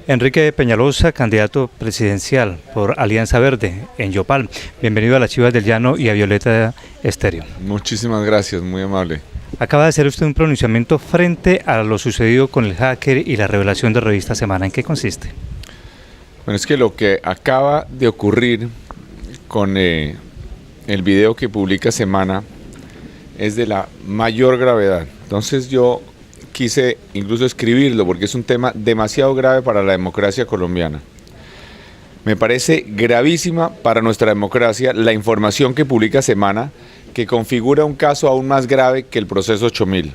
Enrique Peñalosa, candidato presidencial por Alianza Verde en Yopal. Bienvenido a las Chivas del Llano y a Violeta Estéreo. Muchísimas gracias, muy amable. Acaba de hacer usted un pronunciamiento frente a lo sucedido con el hacker y la revelación de Revista Semana. ¿En qué consiste? Bueno, es que lo que acaba de ocurrir con el video que publica Semana es de la mayor gravedad. Entonces yo quise incluso escribirlo porque es un tema demasiado grave para la democracia colombiana. Me parece gravísima para nuestra democracia la información que publica Semana, que configura un caso aún más grave que el proceso 8000.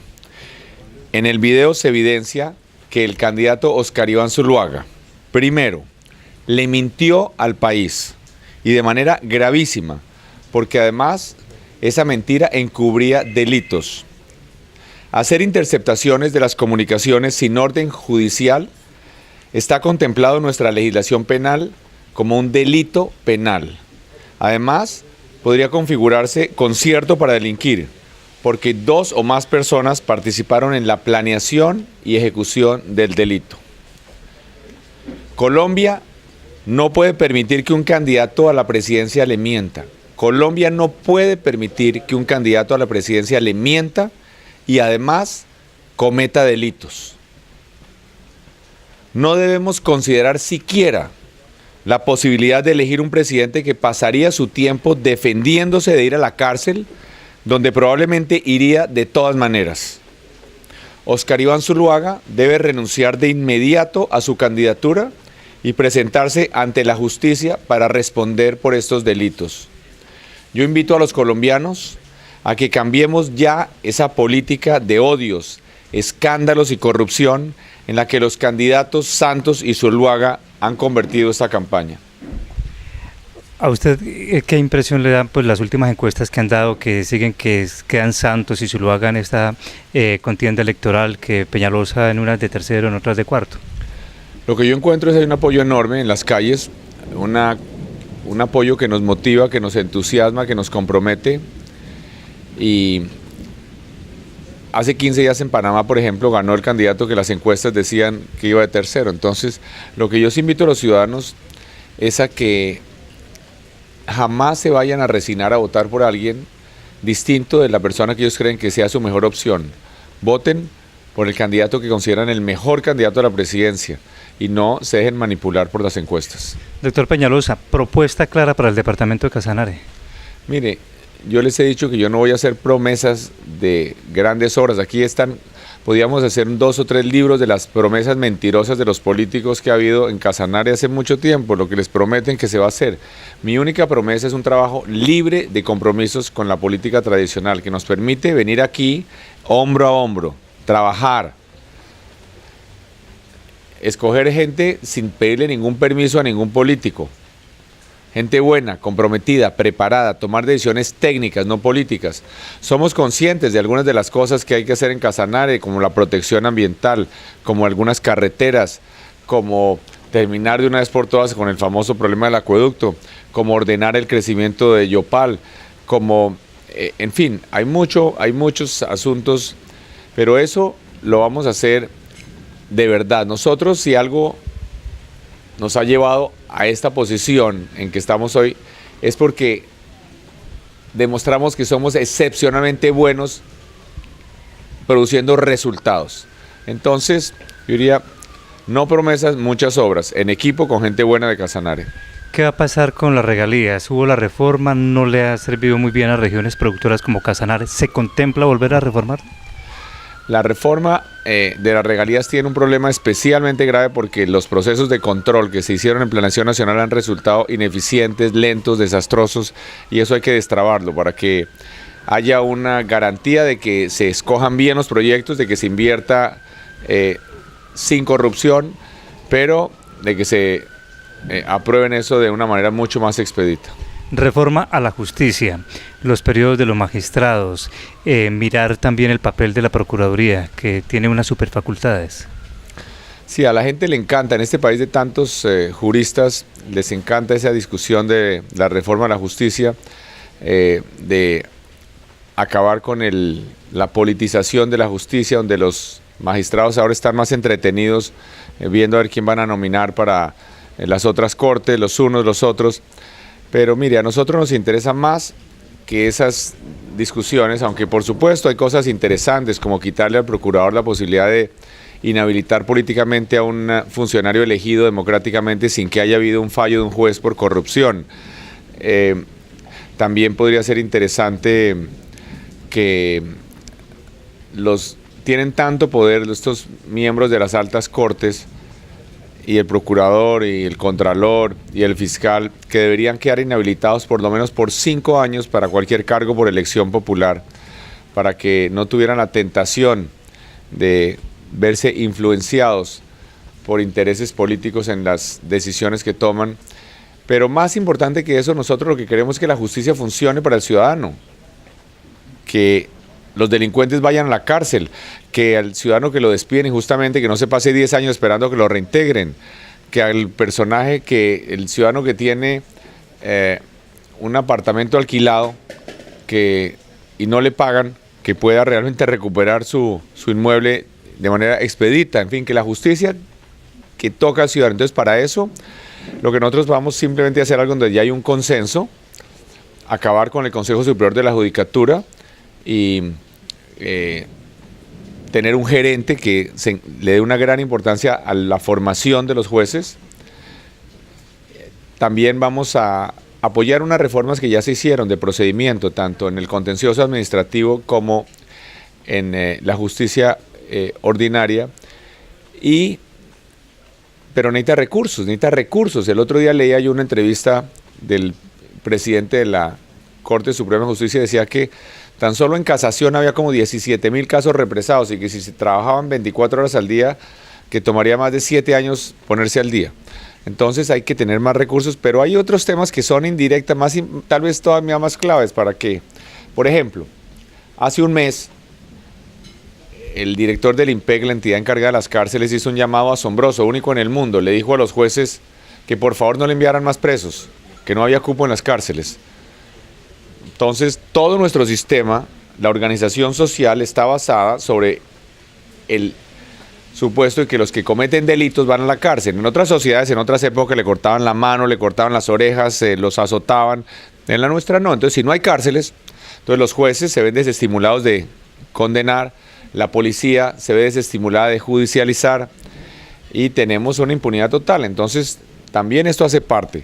En el video se evidencia que el candidato Oscar Iván Zuluaga, primero, le mintió al país y de manera gravísima, porque además esa mentira encubría delitos. Hacer interceptaciones de las comunicaciones sin orden judicial está contemplado en nuestra legislación penal como un delito penal. Además, podría configurarse concierto para delinquir, porque 2 o más personas participaron en la planeación y ejecución del delito. Colombia no puede permitir que un candidato a la presidencia le mienta. Colombia no puede permitir que un candidato a la presidencia le mienta y además cometa delitos. No debemos considerar siquiera la posibilidad de elegir un presidente que pasaría su tiempo defendiéndose de ir a la cárcel, donde probablemente iría de todas maneras. Oscar Iván Zuluaga debe renunciar de inmediato a su candidatura y presentarse ante la justicia para responder por estos delitos. Yo invito a los colombianos a que cambiemos ya esa política de odios, escándalos y corrupción en la que los candidatos Santos y Zuluaga han convertido esta campaña. ¿A usted qué impresión le dan pues las últimas encuestas que han dado, que siguen que quedan Santos y Zuluaga en esta contienda electoral, que Peñalosa en unas de tercero, en otras de cuarto? Lo que yo encuentro es que hay un apoyo enorme en las calles, un apoyo que nos motiva, que nos entusiasma, que nos compromete. Y hace 15 días en Panamá, por ejemplo, ganó el candidato que las encuestas decían que iba de tercero. Entonces, lo que yo sí invito a los ciudadanos es a que jamás se vayan a resignar a votar por alguien distinto de la persona que ellos creen que sea su mejor opción. Voten por el candidato que consideran el mejor candidato a la presidencia y no se dejen manipular por las encuestas. Doctor Peñalosa, propuesta clara para el departamento de Casanare. Mire, yo les he dicho que yo no voy a hacer promesas de grandes obras. Aquí podríamos hacer 2 o 3 libros de las promesas mentirosas de los políticos que ha habido en Casanare hace mucho tiempo, lo que les prometen que se va a hacer. Mi única promesa es un trabajo libre de compromisos con la política tradicional, que nos permite venir aquí hombro a hombro, trabajar, escoger gente sin pedirle ningún permiso a ningún político. Gente buena, comprometida, preparada, tomar decisiones técnicas, no políticas. Somos conscientes de algunas de las cosas que hay que hacer en Casanare, como la protección ambiental, como algunas carreteras, como terminar de una vez por todas con el famoso problema del acueducto, como ordenar el crecimiento de Yopal, como, en fin, hay muchos asuntos, pero eso lo vamos a hacer de verdad. Nosotros, si algo nos ha llevado a esta posición en que estamos hoy, es porque demostramos que somos excepcionalmente buenos produciendo resultados. Entonces, yo diría, no promesas, muchas obras, en equipo con gente buena de Casanare. ¿Qué va a pasar con las regalías? Hubo la reforma, no le ha servido muy bien a regiones productoras como Casanare. ¿Se contempla volver a reformar? La reforma de las regalías tiene un problema especialmente grave porque los procesos de control que se hicieron en Planeación Nacional han resultado ineficientes, lentos, desastrosos, y eso hay que destrabarlo para que haya una garantía de que se escojan bien los proyectos, de que se invierta sin corrupción, pero de que se aprueben eso de una manera mucho más expedita. Reforma a la justicia, los periodos de los magistrados, mirar también el papel de la Procuraduría, que tiene unas superfacultades. Sí, a la gente le encanta, en este país de tantos juristas, les encanta esa discusión de la reforma a la justicia, de acabar con la politización de la justicia, donde los magistrados ahora están más entretenidos viendo a ver quién van a nominar para las otras cortes, los unos, los otros. Pero mire, a nosotros nos interesa más que esas discusiones, aunque por supuesto hay cosas interesantes como quitarle al procurador la posibilidad de inhabilitar políticamente a un funcionario elegido democráticamente sin que haya habido un fallo de un juez por corrupción. También podría ser interesante que tienen tanto poder estos miembros de las altas cortes y el procurador y el contralor y el fiscal, que deberían quedar inhabilitados por lo menos por 5 años para cualquier cargo por elección popular, para que no tuvieran la tentación de verse influenciados por intereses políticos en las decisiones que toman. Pero más importante que eso, nosotros lo que queremos es que la justicia funcione para el ciudadano, que los delincuentes vayan a la cárcel, que al ciudadano que lo despiden injustamente, que no se pase 10 años esperando que lo reintegren, que al personaje, el ciudadano que tiene un apartamento alquilado y no le pagan, que pueda realmente recuperar su inmueble de manera expedita. En fin, que la justicia que toca al ciudadano. Entonces, para eso, lo que nosotros vamos simplemente a hacer algo donde ya hay un consenso, acabar con el Consejo Superior de la Judicatura y tener un gerente que le dé una gran importancia a la formación de los jueces. También vamos a apoyar unas reformas que ya se hicieron de procedimiento, tanto en el contencioso administrativo como en la justicia ordinaria, pero necesita recursos. El otro día leía yo una entrevista del presidente de la Corte Suprema de Justicia y decía que tan solo en casación había como 17,000 casos represados y que si se trabajaban 24 horas al día, que tomaría más de 7 años ponerse al día. Entonces hay que tener más recursos, pero hay otros temas que son indirectas, tal vez todavía más claves para que, por ejemplo, hace un mes, el director del IMPEC, la entidad encargada de las cárceles, hizo un llamado asombroso, único en el mundo. Le dijo a los jueces que por favor no le enviaran más presos, que no había cupo en las cárceles. Entonces, todo nuestro sistema, la organización social, está basada sobre el supuesto de que los que cometen delitos van a la cárcel. En otras sociedades, en otras épocas, le cortaban la mano, le cortaban las orejas, los azotaban. En la nuestra no. Entonces, si no hay cárceles, entonces los jueces se ven desestimulados de condenar, la policía se ve desestimulada de judicializar y tenemos una impunidad total. Entonces, también esto hace parte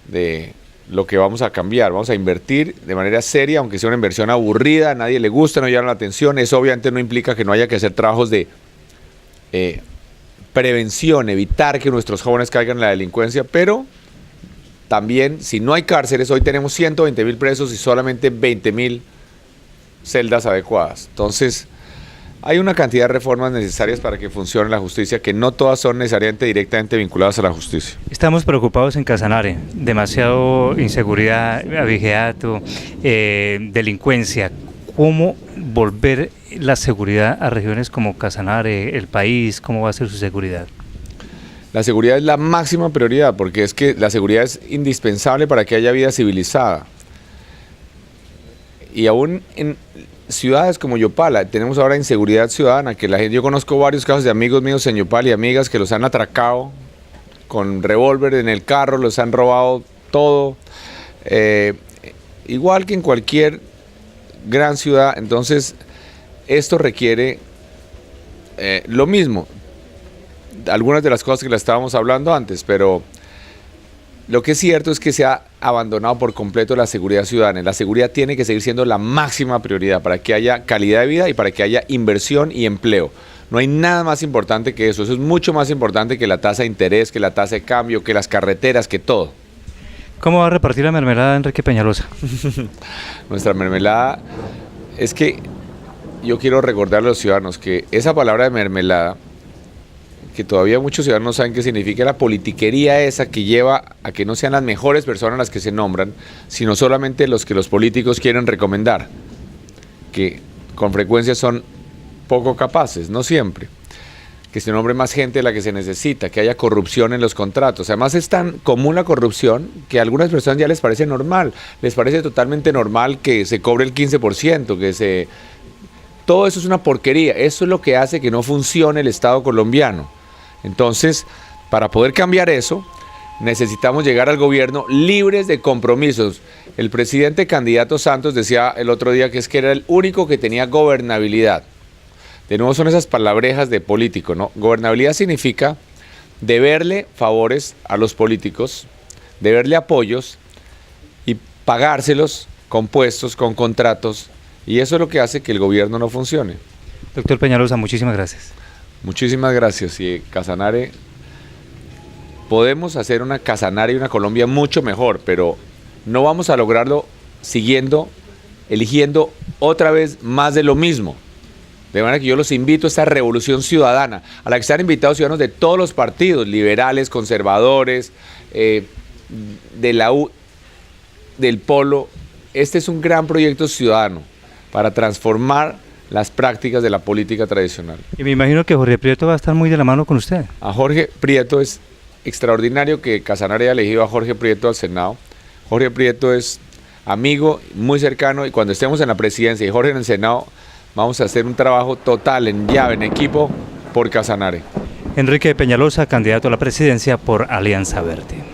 de lo que vamos a cambiar. Vamos a invertir de manera seria, aunque sea una inversión aburrida, a nadie le gusta, no llama la atención. Eso obviamente no implica que no haya que hacer trabajos de prevención, evitar que nuestros jóvenes caigan en la delincuencia, pero también, si no hay cárceles, hoy tenemos 120,000 presos y solamente 20,000 celdas adecuadas. Entonces, hay una cantidad de reformas necesarias para que funcione la justicia, que no todas son necesariamente directamente vinculadas a la justicia. Estamos preocupados en Casanare, demasiado inseguridad, abigeato, delincuencia. ¿Cómo volver la seguridad a regiones como Casanare, el país? ¿Cómo va a ser su seguridad? La seguridad es la máxima prioridad, porque es que la seguridad es indispensable para que haya vida civilizada. Y aún en ciudades como Yopala tenemos ahora inseguridad ciudadana, que la gente, yo conozco varios casos de amigos míos en Yopala y amigas que los han atracado con revólver en el carro, los han robado todo, igual que en cualquier gran ciudad. Entonces esto requiere lo mismo, algunas de las cosas que las estábamos hablando antes, pero lo que es cierto es que se ha abandonado por completo la seguridad ciudadana. La seguridad tiene que seguir siendo la máxima prioridad para que haya calidad de vida y para que haya inversión y empleo. No hay nada más importante que eso. Eso es mucho más importante que la tasa de interés, que la tasa de cambio, que las carreteras, que todo. ¿Cómo va a repartir la mermelada Enrique Peñalosa? Nuestra mermelada, es que yo quiero recordarle a los ciudadanos que esa palabra de mermelada, que todavía muchos ciudadanos no saben qué significa, la politiquería esa que lleva a que no sean las mejores personas las que se nombran, sino solamente los que los políticos quieren recomendar, que con frecuencia son poco capaces, no siempre, que se nombre más gente de la que se necesita, que haya corrupción en los contratos. Además es tan común la corrupción que a algunas personas ya les parece normal, les parece totalmente normal que se cobre el 15%, que se Todo eso es una porquería. Eso es lo que hace que no funcione el Estado colombiano. Entonces, para poder cambiar eso, necesitamos llegar al gobierno libres de compromisos. El presidente candidato Santos decía el otro día que era el único que tenía gobernabilidad. De nuevo son esas palabrejas de político, ¿no? Gobernabilidad significa deberle favores a los políticos, deberle apoyos y pagárselos con puestos, con contratos, y eso es lo que hace que el gobierno no funcione. Doctor Peñalosa, muchísimas gracias. Muchísimas gracias. Y Casanare, podemos hacer una Casanare y una Colombia mucho mejor, pero no vamos a lograrlo eligiendo otra vez más de lo mismo. De manera que yo los invito a esta revolución ciudadana, a la que están invitados ciudadanos de todos los partidos, liberales, conservadores, de la U, del Polo. Este es un gran proyecto ciudadano para transformar las prácticas de la política tradicional. Y me imagino que Jorge Prieto va a estar muy de la mano con usted. A Jorge Prieto es extraordinario que Casanare haya elegido a Jorge Prieto al Senado. Jorge Prieto es amigo, muy cercano, y cuando estemos en la presidencia y Jorge en el Senado, vamos a hacer un trabajo total, en llave, en equipo, por Casanare. Enrique Peñalosa, candidato a la presidencia por Alianza Verde.